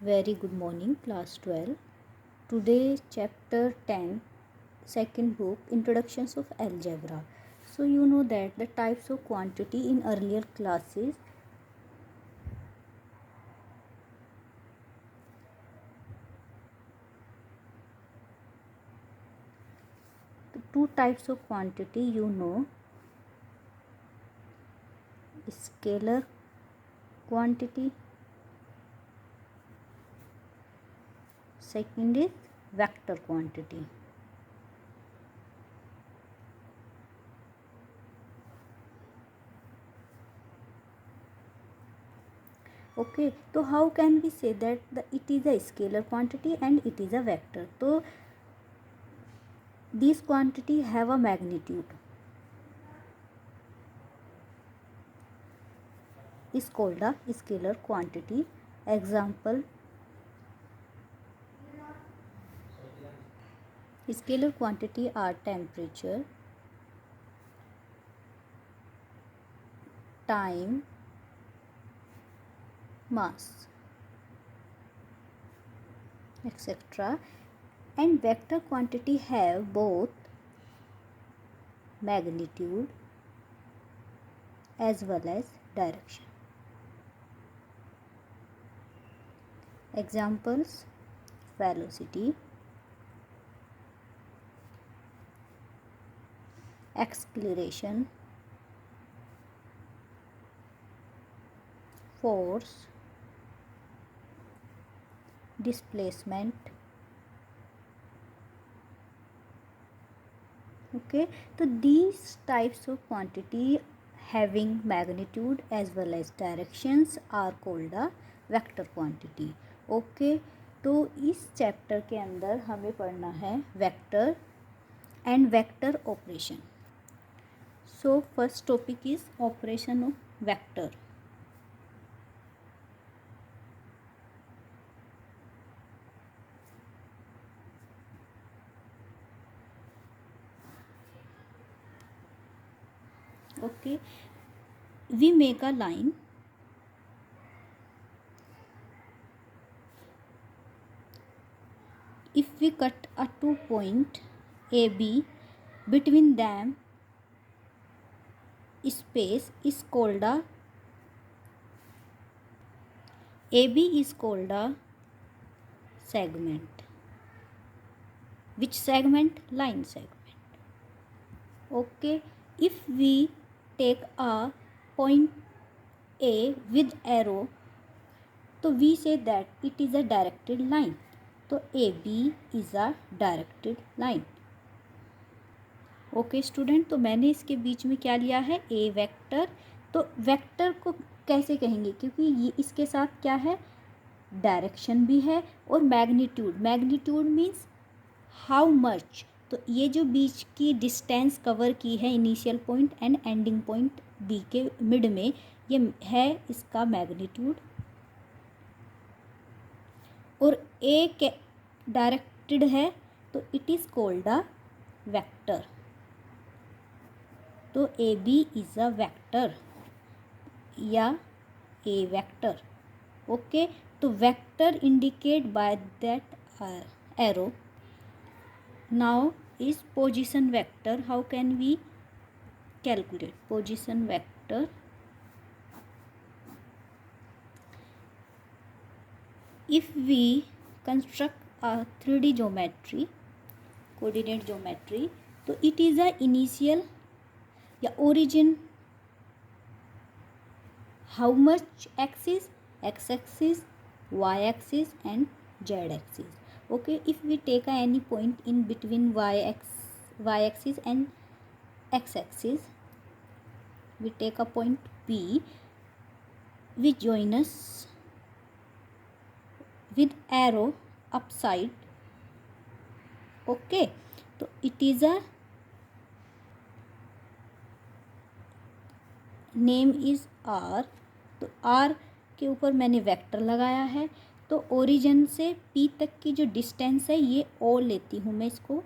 Very good morning, class 12. Today, chapter 10, second book, Introductions of Algebra. So, you know that the types of quantity in earlier classes. The two types of quantity, scalar quantity. Second is vector quantity. Okay, so how can we say that it is a scalar quantity and it is a vector? So these quantity have a magnitude is called a scalar quantity. Example, scalar quantity are temperature, time, mass, etc. And vector quantity have both magnitude as well as direction. Examples, velocity, acceleration, force, displacement. Okay, so these types of quantity having magnitude as well as directions are called a vector quantity. Okay, तो इस chapter के अंदर हमें पढ़ना है vector and vector operation. So first topic is operation of vector. Okay, we make a line if we cut a 2 point AB, between them space is called a AB is called a segment. Which segment? Line segment. Okay, if we take a point A with arrow, so we say that it is a directed line. तो AB is a directed line. Okay student, तो मैंने इसके बीच में क्या लिया है? ए vector. तो vector को कैसे कहेंगे? क्योंकि ये इसके साथ क्या है? डायरेक्शन भी है और magnitude. Magnitude means how much. तो ये जो बीच की डिस्टेंस कवर की है initial point and ending point B के मिड में, ये है इसका मैग्नीट्यूड. और ए डायरेक्टेड है तो it is called a vector. तो A B is a vector या ए वेक्टर. ओके, तो vector indicate by that arrow. Now is position vector. How can we calculate position vector? If we construct a 3D geometry, coordinate geometry, तो it is a initial या origin. How much axis? X axis, y axis and z axis. Okay, if we take any point in between y axis and x axis, we take a point P which join us with arrow upside. Okay, तो it is a name is R. तो R के ऊपर मैंने vector लगाया है. तो origin से P तक की जो डिस्टेंस है ये O लेती हूँ मैं. इसको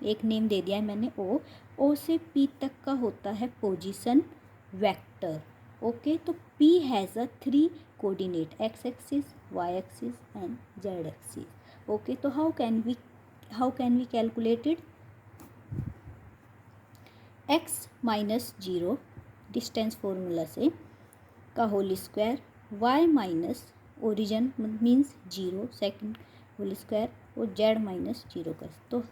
एक नेम दे दिया है मैंने O. O से P तक का होता है पोजीशन वेक्टर. ओके, तो P has a 3 coordinate, x axis, y axis and z axis. Okay, तो how can we calculate it? x minus 0 distance formula से का whole square, y minus origin means 0 second whole square और z minus 0 का. तो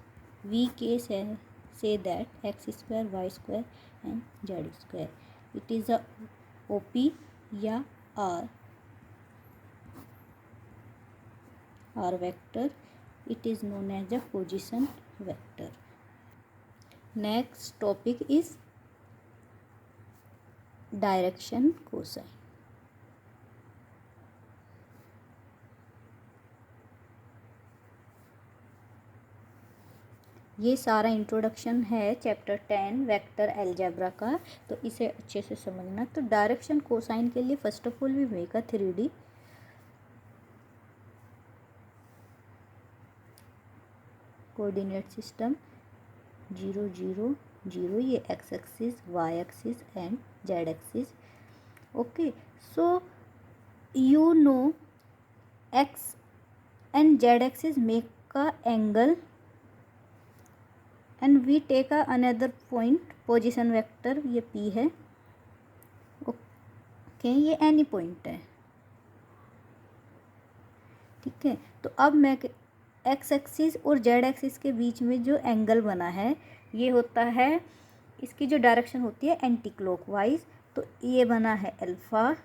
we can say that x square, y square and z square. It is a OP या R vector. It is known as a position vector. Next topic is direction cosine. ये सारा introduction है chapter 10 vector algebra का, तो इसे अच्छे से समझना. तो डायरेक्शन कोसाइन के लिए first of all we make a 3D coordinate system 0 0 0. ये x axis, y axis and z axis. Okay, so you know x and z axis make a angle and we take a another point position vector. ये p है. Okay, ये any point है. ठीक है, तो अब मैं एक्स एक्सिस और जेड एक्सिस के बीच में जो एंगल बना है ये होता है, इसकी जो डायरेक्शन होती है एंटी क्लॉकवाइज. तो ये बना है अल्फ़ा